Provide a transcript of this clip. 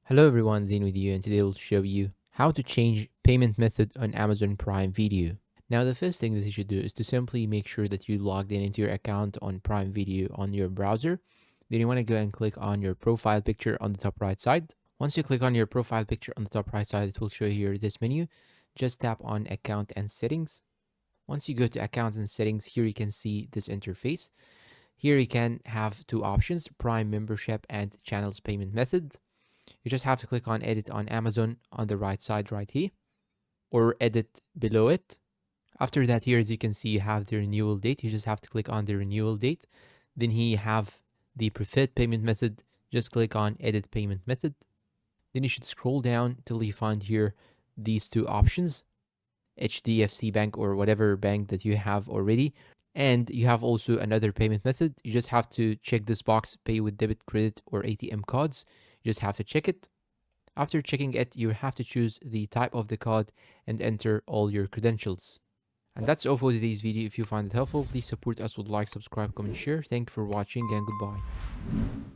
Hello everyone, Zane with you, and today we'll show you how to change payment method on Amazon Prime Video. Now, the first thing that you should do is to simply make sure that you logged in into your account on Prime Video on your browser. Then you want to go and click on your profile picture on the top right side. Once you click on your profile picture on the top right side, it will show here this menu. Just tap on Account and Settings. Once you go to Account and Settings, here you can see this interface. Here you can have two options, Prime membership and channels payment method. You just have to click on edit on Amazon on the right side right here, or edit below it. After that, here as you can see, you have the renewal date. You just have to click on the renewal date. Then here you have the preferred payment method. Just click on edit payment method. Then you should scroll down till you find here these two options, HDFC Bank or whatever bank that you have already. And you have also another payment method. You just have to check this box, pay with debit, credit, or ATM cards. You just have to check it. After checking it, you have to choose the type of the card and enter all your credentials. And that's all for today's video. If you find it helpful, please support us with like, subscribe, comment, share. Thank you for watching and goodbye.